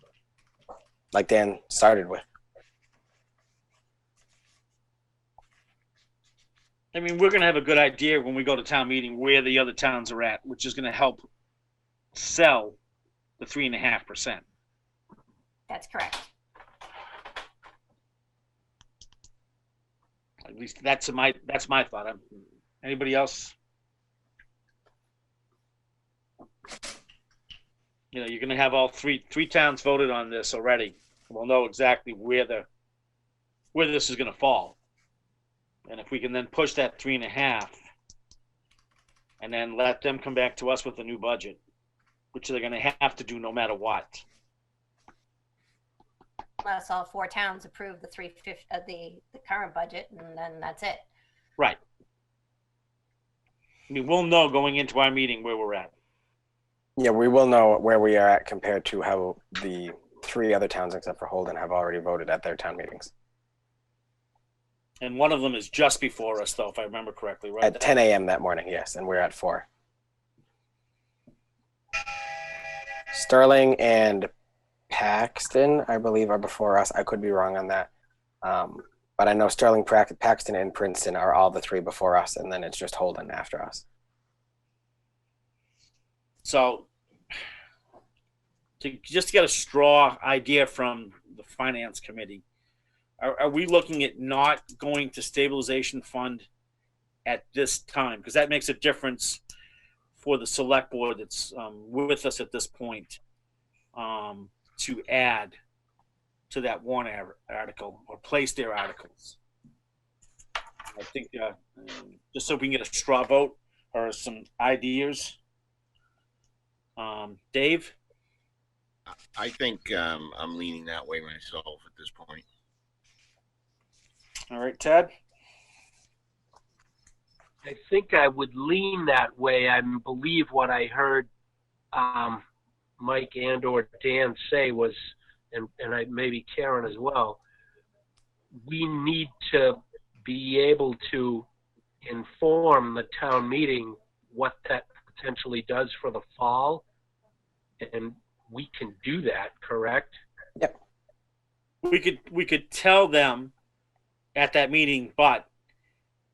Like Dan started with. I mean, we're going to have a good idea when we go to town meeting where the other towns are at, which is going to help sell the 3.5%. That's correct. At least that's my thought. Anybody else? You know, you're going to have all three towns voted on this already. We'll know exactly where this is going to fall, and if we can then push that 3.5, and then let them come back to us with a new budget, which they're going to have to do no matter what. Unless all 4 towns approve the 350, the current budget, and then that's it. Right. I mean, we'll know going into our meeting where we're at. Yeah, we will know where we are at compared to how the 3 other towns, except for Holden, have already voted at their town meetings. And one of them is just before us, though, if I remember correctly, right? At 10 a.m. that morning, yes, and we're at 4. Sterling and Paxton, I believe, are before us. I could be wrong on that. But I know Sterling, Paxton, and Princeton are all the 3 before us, and then it's just Holden after us. So, just to get a straw idea from the finance committee, are we looking at not going to stabilization fund at this time? Because that makes a difference for the select board that's with us at this point, to add to that warrant article or place their articles. I think just so we can get a straw vote or some ideas. Dave? I think I'm leaning that way myself at this point. All right, Ted? I think I would lean that way. I believe what I heard Mike and or Dan say was, and maybe Karen as well, we need to be able to inform the town meeting what that potentially does for the fall, and we can do that, correct? Yep. We could tell them at that meeting, but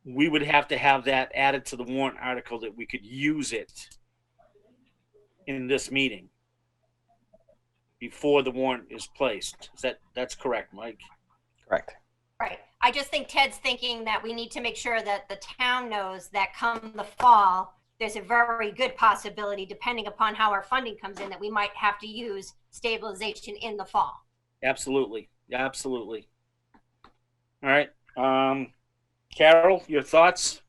we would have to have that added to the warrant article that we could use it in this meeting before the warrant is placed. That's correct, Mike? Correct. Right. I just think Ted's thinking that we need to make sure that the town knows that come the fall, there's a very good possibility, depending upon how our funding comes in, that we might have to use stabilization in the fall. Absolutely. Absolutely. All right. Carol, your thoughts?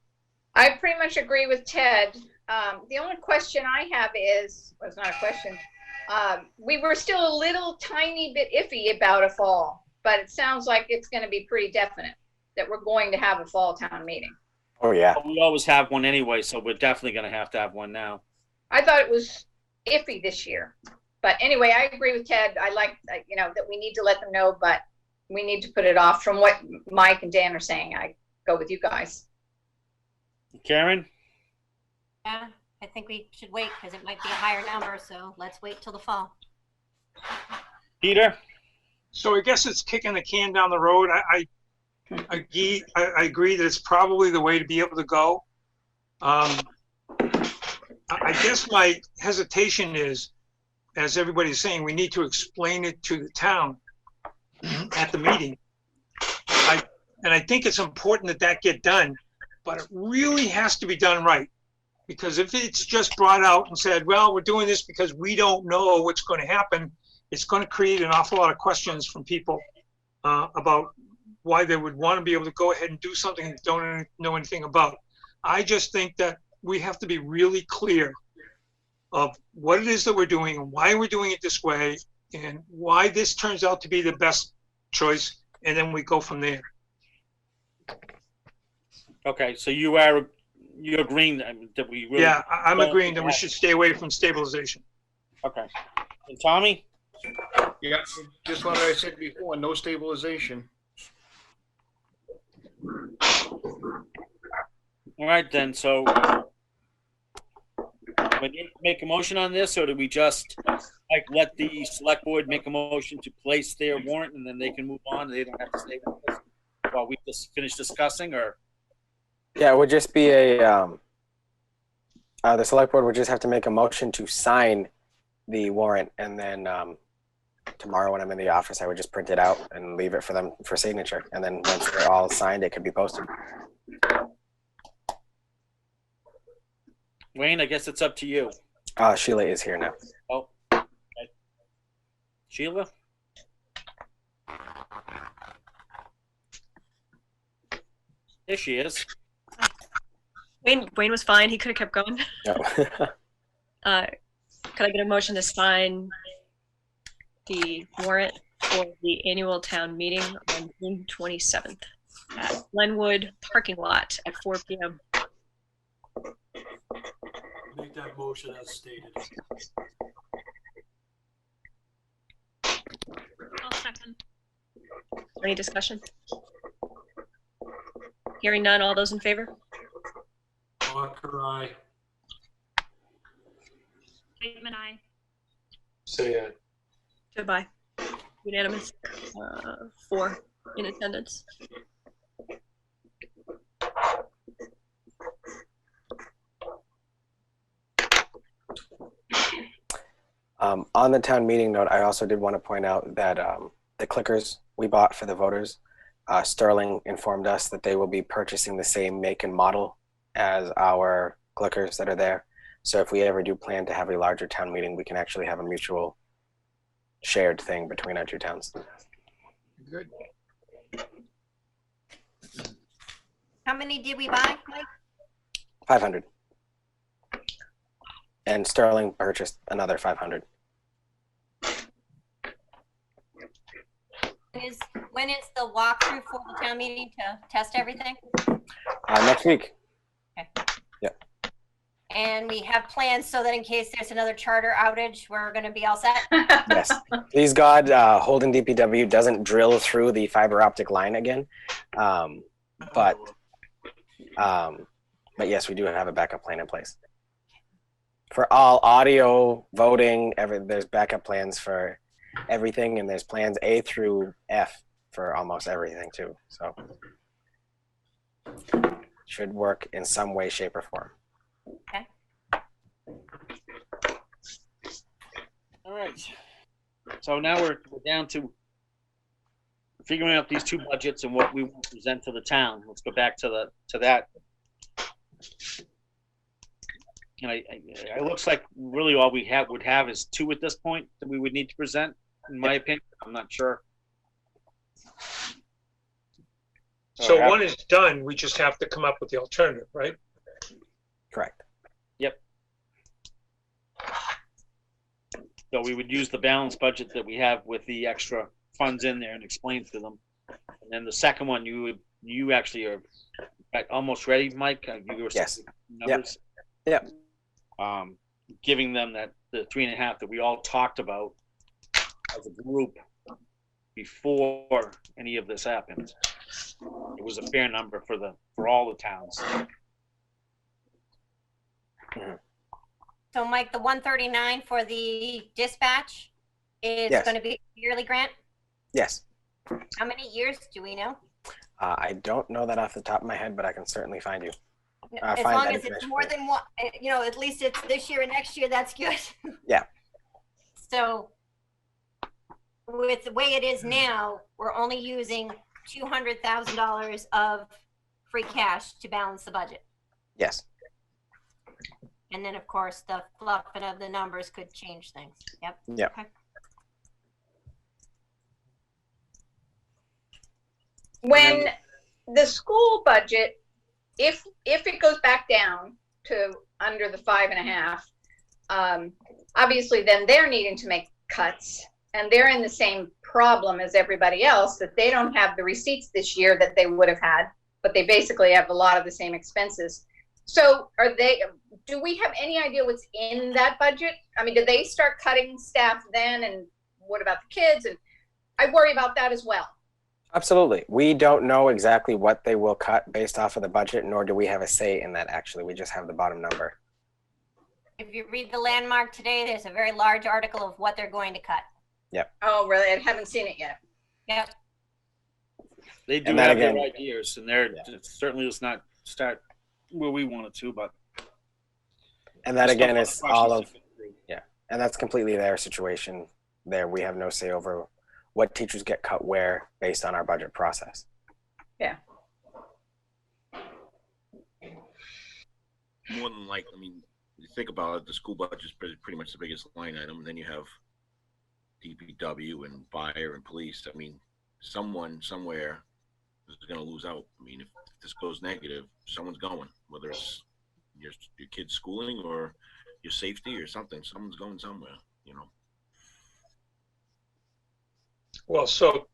I pretty much agree with Ted. The only question I have is, well, it's not a question. We were still a little tiny bit iffy about a fall, but it sounds like it's going to be pretty definite that we're going to have a fall town meeting. Oh, yeah. We always have one anyway, so we're definitely going to have one now. I thought it was iffy this year. But anyway, I agree with Ted. I like, that we need to let them know, but we need to put it off. From what Mike and Dan are saying, I go with you guys. Karen? Yeah, I think we should wait because it might be a higher number, so let's wait till the fall. Peter? So I guess it's kicking the can down the road. I agree that it's probably the way to be able to go. I guess my hesitation is, as everybody's saying, we need to explain it to the town at the meeting. And I think it's important that get done, but it really has to be done right. Because if it's just brought out and said, well, we're doing this because we don't know what's going to happen, it's going to create an awful lot of questions from people about why they would want to be able to go ahead and do something they don't know anything about. I just think that we have to be really clear of what it is that we're doing and why we're doing it this way and why this turns out to be the best choice, and then we go from there. Okay, so you're agreeing that we really... Yeah, I'm agreeing that we should stay away from stabilization. Okay. And Tommy? Yeah, just what I said before, no stabilization. All right, then, so we need to make a motion on this, or do we just let the select board make a motion to place their warrant and then they can move on? They don't have to stay with us while we just finish discussing, or? Yeah, it would just be the select board would just have to make a motion to sign the warrant, and then tomorrow when I'm in the office, I would just print it out and leave it for them for signature. And then once they're all signed, it could be posted. Wayne, I guess it's up to you. Sheila is here now. Oh, okay. Sheila? There she is. Wayne was fine. He could have kept going. No. Could I get a motion to sign the warrant for the annual town meeting on June 27th at Glenwood parking lot at 4 p.m. Make that motion as stated. I'll second. Any discussion? Hearing none, all those in favor? Walker, aye. Bateman, aye. Say aye. Goodbye. Unanimous. 4 in attendance. On the town meeting note, I also did want to point out that the clickers we bought for the voters, Sterling informed us that they will be purchasing the same make and model as our clickers that are there. So if we ever do plan to have a larger town meeting, we can actually have a mutual shared thing between our two towns. Good. How many did we buy, Mike? 500. And Sterling purchased another 500. When is the walkthrough for the town meeting to test everything? Next week. Okay. Yep. And we have plans so that in case there's another charter outage, we're going to be all set? Yes. Please God, Holden DPW doesn't drill through the fiber optic line again. But yes, we do have a backup plan in place. For all audio, voting, there's backup plans for everything, and there's plans A through F for almost everything too. So should work in some way, shape, or form. Okay. All right. So now we're down to figuring out these two budgets and what we want to present to the town. Let's go back to that. And it looks like really all we would have is two at this point that we would need to present, in my opinion. I'm not sure. So one is done. We just have to come up with the alternative, right? Correct. Yep. So we would use the balanced budget that we have with the extra funds in there and explain to them. And then the second one, you actually are almost ready, Mike. You were yes. Numbers. Yep. Giving them the 3.5 that we all talked about as a group before any of this happened. It was a fair number for all the towns. So Mike, the 139 for the dispatch is Yes. going to be a yearly grant? Yes. How many years do we know? I don't know that off the top of my head, but I can certainly find you. As find long that as it's information more for you. than one, at least it's this year and next year, that's good. Yeah. So with the way it is now, we're only using $200,000 of free cash to balance the budget. Yes. And then, of course, the fluffing of the numbers could change things. Yep. Yep. Okay. When the school budget, if it goes back down to under the 5.5, obviously then they're needing to make cuts, and they're in the same problem as everybody else, that they don't have the receipts this year that they would have had, but they basically have a lot of the same expenses. So do we have any idea what's in that budget? I mean, did they start cutting staff then? And what about the kids? And I worry about that as well. Absolutely. We don't know exactly what they will cut based off of the budget, nor do we have a say in that, actually. We just have the bottom number. If you read the Landmark today, there's a very large article of what they're going to cut. Yep. Oh, really? I haven't seen it yet. Yep. They do And that have again- their ideas, and it certainly does not start where we want it to, but. And that There's again still is a lot all questions of, to go through. and that's completely their situation. there we have no say over what teachers get cut where based on our budget process. Yeah. More than likely, I mean, you think about it, the school budget is pretty much the biggest line item. Then you have DPW and fire and police. I mean, someone somewhere is going to lose out. I mean, if this goes negative, someone's going, whether it's your kid's schooling or your safety or something. Someone's going somewhere, you know. Well, so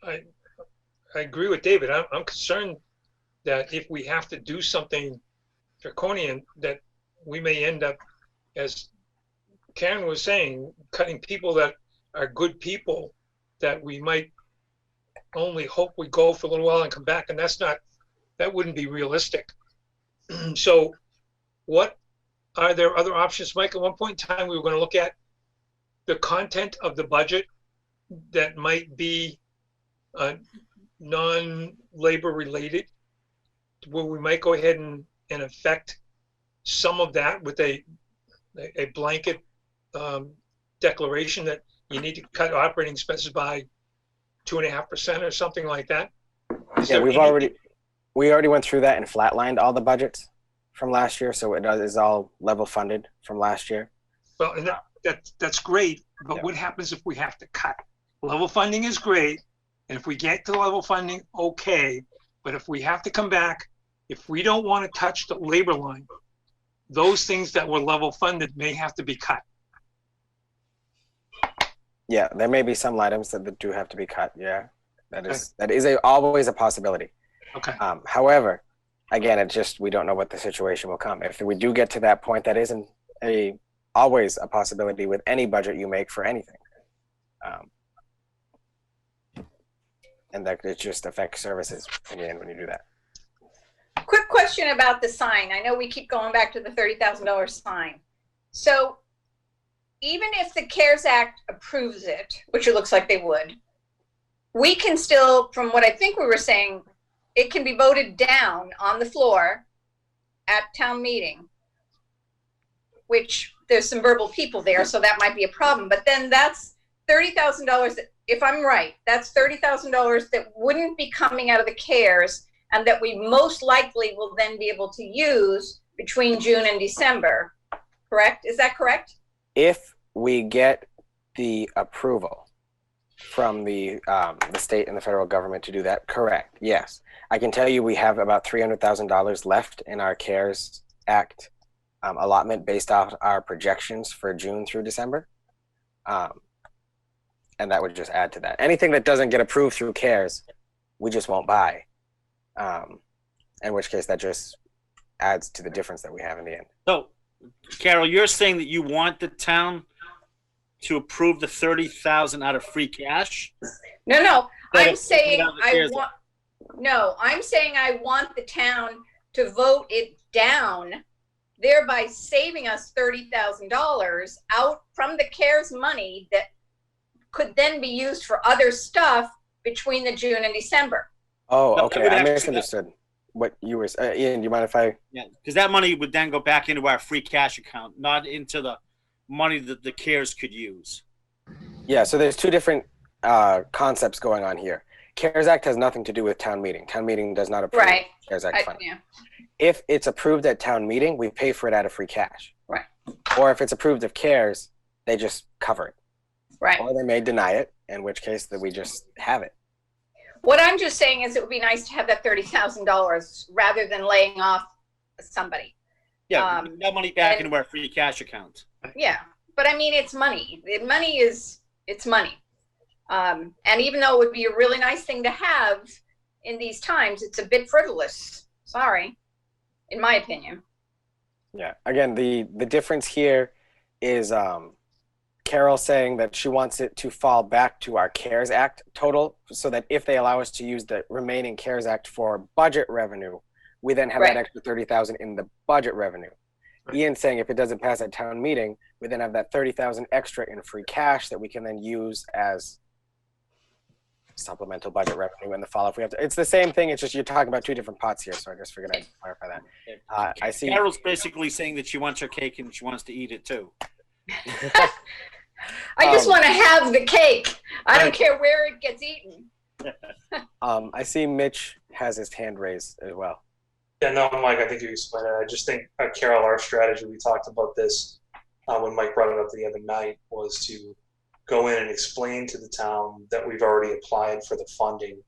I agree with David. I'm concerned that if we have to do something draconian, that we may end up, as Karen was saying, cutting people that are good people that we might only hope we go for a little while and come back, and that wouldn't be realistic. So what are there other options, Mike? At one point in time, we were going to look at the content of the budget that might be non-labor related, where we might go ahead and affect some of that with a blanket declaration that you need to cut operating expenses by 2.5% or something like that. Yeah, we already went through that and flatlined all the budgets from last year, so it is all level funded from last year. Well, and that's great, but Yeah. what happens if we have to cut? Level funding is great, and if we get to level funding, okay, but if we have to come back, if we don't want to touch the labor line, those things that were level funded may have to be cut. Yeah, there may be some items that do have to be cut. Yeah, that is always a possibility. Okay. However, again, we don't know what the situation will come. If we do get to that point, that isn't always a possibility with any budget you make for anything. And that it just affects services in the end when you do that. Quick question about the sign. I know we keep going back to the $30,000 sign. So even if the CARES Act approves it, which it looks like they would, we can still, from what I think we were saying, it can be voted down on the floor at town meeting, which there's some verbal people there, so that might be a problem. But then that's $30,000, if I'm right, that's $30,000 that wouldn't be coming out of the CARES and that we most likely will then be able to use between June and December, correct? Is that correct? If we get the approval from the state and the federal government to do that, correct, yes. I can tell you we have about $300,000 left in our CARES Act allotment based off our projections for June through December. And that would just add to that. Anything that doesn't get approved through CARES, we just won't buy. In which case that just adds to the difference that we have in the end. So, Carol, you're saying that you want the town to approve the 30,000 out of free cash? No, I'm Instead saying of taking it out of the CARES Act. I'm saying I want the town to vote it down, thereby saving us $30,000 out from the CARES money that could then be used for other stuff between the June and December. Oh, No, okay. that would I actually- misunderstood what you were saying. Ian, do you mind if I? Yeah, because that money would then go back into our free cash account, not into the money that the CARES could use. Yeah, so there's two different concepts going on here. CARES Act has nothing to do with town meeting. Town meeting does not approve Right. CARES Act funding. Yeah. If it's approved at town meeting, we pay for it out of free cash. Right. Or if it's approved of CARES, they just cover it. Right. Or they may deny it, in which case that we just have it. What I'm just saying is it would be nice to have that $30,000 rather than laying off somebody. Yeah, that money back into our free cash account. Yeah, but I mean, it's money. It's money. And even though it would be a really nice thing to have in these times, it's a bit frivolous. Sorry, in my opinion. Yeah. Again, the difference here is Carol saying that she wants it to fall back to our CARES Act total, so that if they allow us to use the remaining CARES Act for budget revenue, we then have Right. that extra 30,000 in the budget revenue. Ian's saying if it doesn't pass at town meeting, we then have that 30,000 extra in free cash that we can then use as supplemental budget revenue in the fall if we have to. It's the same thing. It's just you're talking about two different pots here, so I just figured I'd clarify that. I see. Carol's basically saying that she wants her cake and she wants to eat it too. I just want to have the cake. I don't care where it gets eaten. I see Mitch has his hand raised as well. Yeah, no, Mike, I think you explained it. I just think, Carol, our strategy, we talked about this when Mike brought it up the other night, was to go in and explain to the town that we've already applied for the funding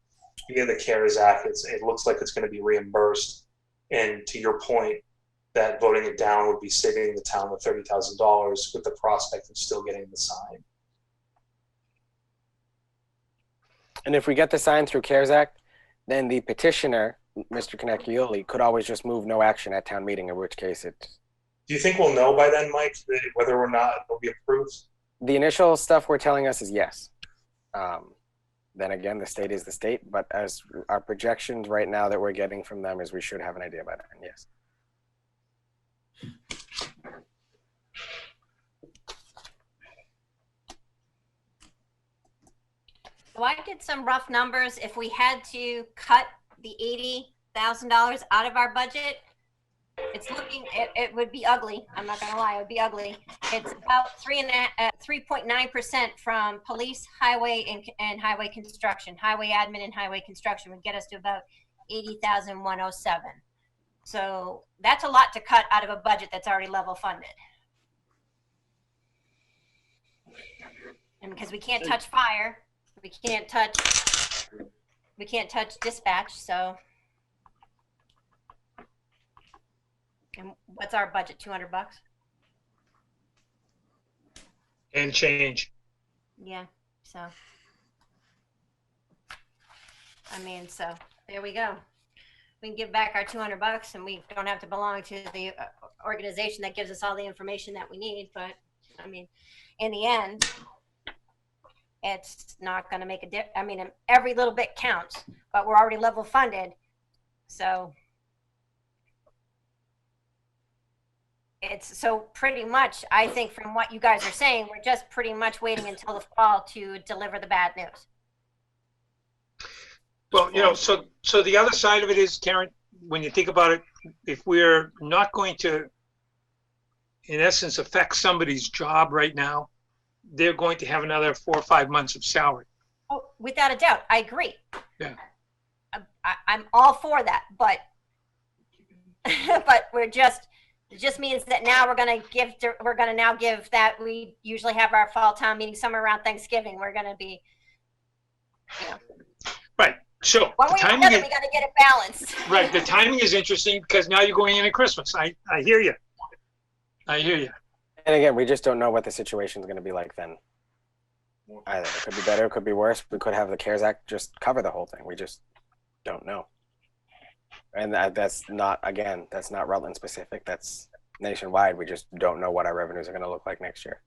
via the CARES Act. It looks like it's going to be reimbursed. And to your point, that voting it down would be saving the town the $30,000 with the prospect of still getting the sign. And if we get the sign through CARES Act, then the petitioner, Mr. Connecchioli, could always just move no action at town meeting, in which case it. Do you think we'll know by then, Mike, whether or not it'll be approved? The initial stuff we're telling us is yes. Then again, the state is the state, but as our projections right now that we're getting from them is we should have an idea by then, yes. So I did some rough numbers. If we had to cut the $80,000 out of our budget, it's looking, it would be ugly. I'm not gonna lie, it would be ugly. It's about 3.9% from police, highway, and highway construction. Highway admin and highway construction would get us to about 80,107. So that's a lot to cut out of a budget that's already level funded. And because we can't touch fire, we can't touch dispatch, so. And what's our budget, 200 bucks? And change. Yeah, so. I mean, so there we go. We can give back our 200 bucks and we don't have to belong to the organization that gives us all the information that we need. But I mean, in the end, it's not going to make a difference. I mean, every little bit counts, but we're already level funded. So it's so pretty much, I think from what you guys are saying, we're just pretty much waiting until the fall to deliver the bad news. Well, you know, so the other side of it is, Karen, when you think about it, if we're not going to, in essence, affect somebody's job right now, they're going to have another 4 or 5 months of salary. Oh, without a doubt, I agree. Yeah. I'm all for that, but but it just means that now we're going to now give that we usually have our fall town meeting somewhere around Thanksgiving. We're going to be, you know. Right. So One the way or timing another, is, we got to get it balanced. right. The timing is interesting because now you're going into Christmas. I hear you. I hear you. And again, we just don't know what the situation is going to be like then. Either it could be better, it could be worse. We could have the CARES Act just cover the whole thing. We just don't know. And that's not, again, that's not Rutland specific. That's nationwide. We just don't know what our revenues are going to look like next year.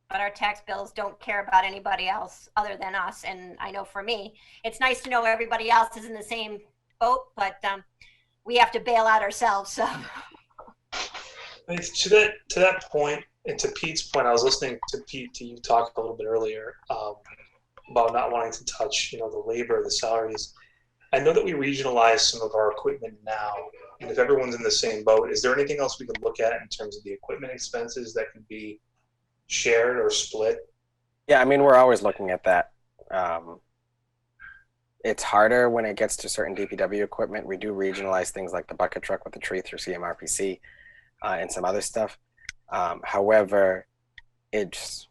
But our tax bills don't care about anybody else other than us. And I know for me, it's nice to know everybody else is in the same boat, but we have to bail out ourselves. So. To that point, and to Pete's point, I was listening to you talk a little bit earlier about not wanting to touch, you know, the labor, the salaries. I know that we regionalize some of our equipment now, and if everyone's in the same boat, is there anything else we could look at in terms of the equipment expenses that could be shared or split? Yeah, I mean, we're always looking at that. It's harder when it gets to certain DPW equipment. We do regionalize things like the bucket truck with the tree through CMRPC and some other stuff. However, it's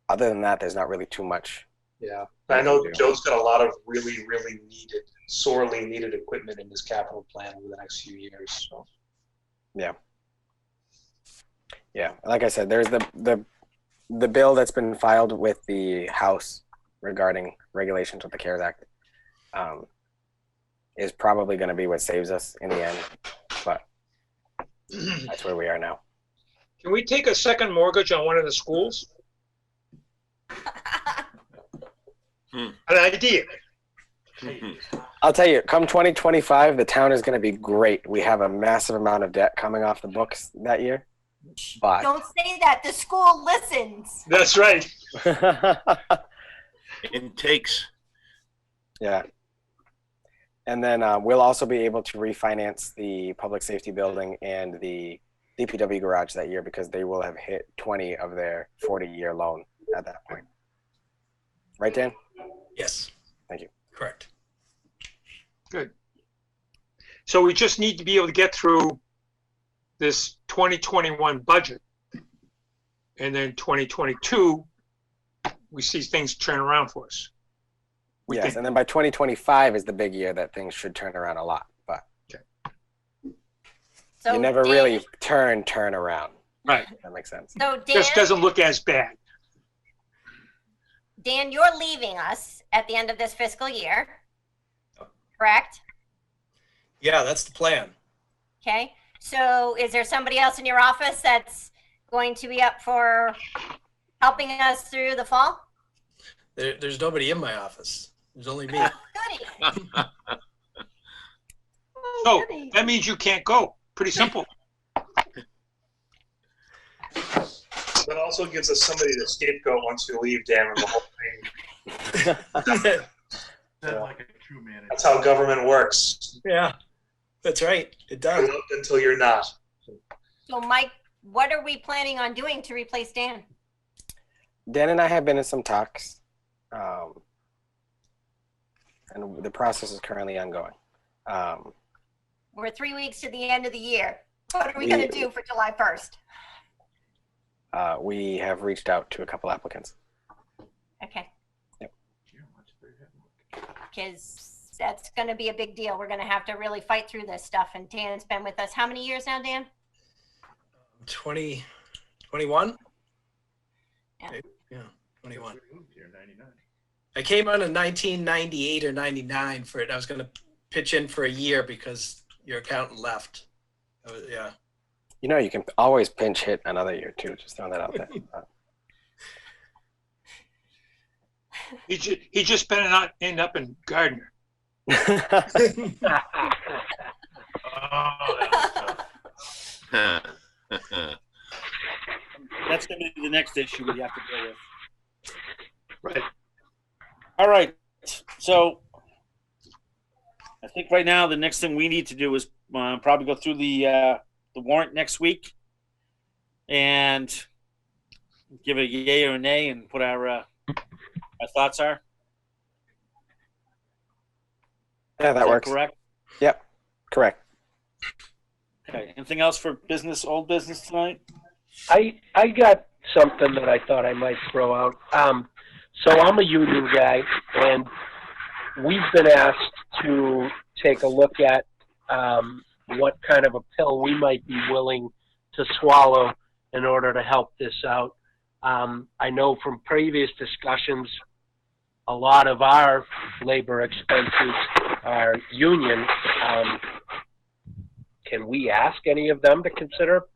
other than that, there's not really too much. Yeah, I know Joe's got a lot of really, really needed, sorely needed equipment in his capital plan over the next few years. So. Yeah. Yeah, like I said, there's the bill that's been filed with the House regarding regulations with the CARES Act is probably going to be what saves us in the end, but that's where we are now. Can we take a second mortgage on one of the schools? An idea. I'll tell you, come 2025, the town is going to be great. We have a massive amount of debt coming off the books that year. But Don't say that. The school listens. That's right. It takes. Yeah. And then we'll also be able to refinance the public safety building and the DPW garage that year because they will have hit 20 of their 40-year loan at that point. Right, Dan? Yes. Thank you. Correct. Good. So we just need to be able to get through this 2021 budget. And then 2022, we see things turn around for us. Yes, and then by 2025 is the big year that things should turn around a lot. But So you never Dan, really turn around. Right. That makes sense. So Dan, Just doesn't look as bad. Dan, you're leaving us at the end of this fiscal year, correct? Yeah, that's the plan. Okay. So is there somebody else in your office that's going to be up for helping us through the fall? There's nobody in my office. There's only me. Goody. So that means you can't go. Pretty simple. That also gives us somebody to scapegoat once you leave, Dan, and the whole thing. Like a true manager. That's how government works. Yeah, that's right. It does. You're loved until you're not. So Mike, what are we planning on doing to replace Dan? Dan and I have been in some talks, and the process is currently ongoing. We're 3 weeks to the end of the year. What are we going to do for July 1st? We have reached out to a couple applicants. Okay. Yep. Because that's going to be a big deal. We're going to have to really fight through this stuff. And Dan's been with us how many years now, Dan? 21? Yeah. Yeah, 21. I came on in 1998 or 99 for it. I was going to pitch in for a year because your accountant left. Yeah. You know, you can always pinch hit another year too. Just throwing that out there. He just better not end up in Gardner. That's going to be the next issue we have to deal with. Right. All right. So I think right now the next thing we need to do is probably go through the warrant next week and give a yay or a nay and put our thoughts are. Yeah, that works. Correct. Yep, correct. Okay. Anything else for business, old business tonight? I got something that I thought I might throw out. So I'm a union guy, and we've been asked to take a look at what kind of a pill we might be willing to swallow in order to help this out. I know from previous discussions, a lot of our labor expenses are union. Can we ask any of them to consider?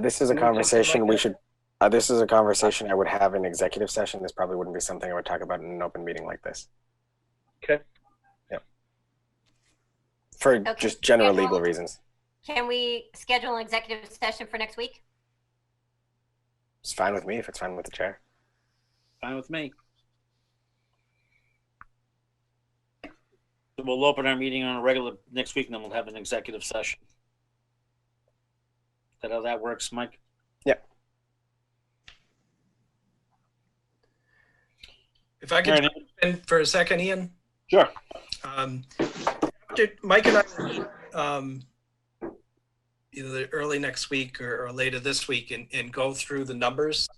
This is a conversation we should. This is a conversation I would have in executive session. This probably wouldn't be something I would talk about in an open meeting like this. Okay. Yeah. For Okay. just general Yeah, legal well- reasons. Can we schedule an executive session for next week? It's fine with me if it's fine with the chair. Fine with me. So we'll open our meeting on a regular next week, and then we'll have an executive session. Is that how that works, Mike? Yep. If I could jump in for a second, Ian. Sure. Mike and I either early next week or later this week and go through the numbers,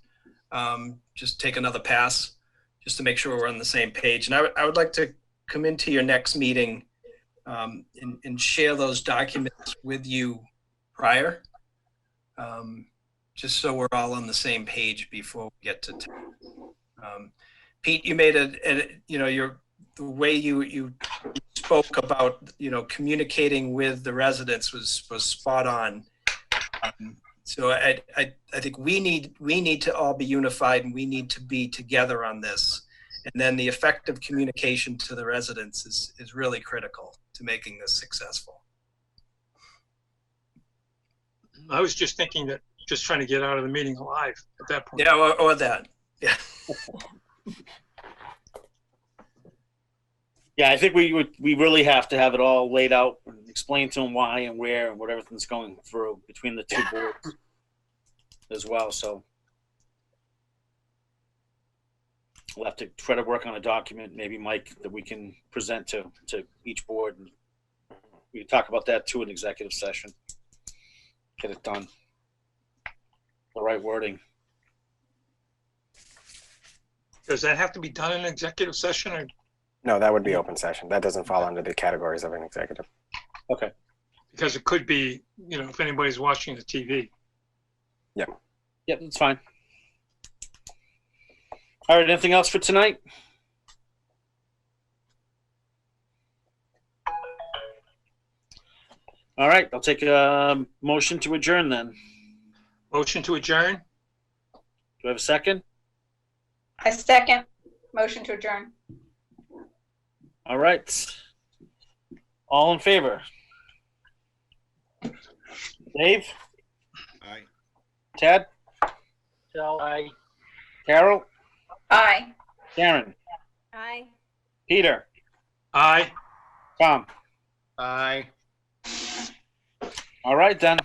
just take another pass just to make sure we're on the same page. And I would like to come into your next meeting and share those documents with you prior, just so we're all on the same page before we get to Pete, you made the way you spoke about, communicating with the residents was spot on. So I think we need to all be unified, and we need to be together on this. And then the effective communication to the residents is really critical to making this successful. I was just thinking that just trying to get out of the meeting alive at that point. Yeah, or that. Yeah. Yeah, I think we really have to have it all laid out and explain to them why and where and what everything's going through between the two boards as well. So we'll have to try to work on a document, maybe Mike, that we can present to each board. And we can talk about that too in executive session. Get it done. The right wording. Does that have to be done in executive session or? No, that would be open session. That doesn't fall under the categories of an executive. Okay. Because it could be, you know, if anybody's watching the TV. Yep. Yep, that's fine. All right, anything else for tonight? All right, I'll take a motion to adjourn then. Motion to adjourn? Do I have a second? I second. Motion to adjourn. All right. All in favor? Dave? Aye. Ted? So I. Carol? Aye. Karen? Aye. Peter? Aye. Tom? Aye. All right then.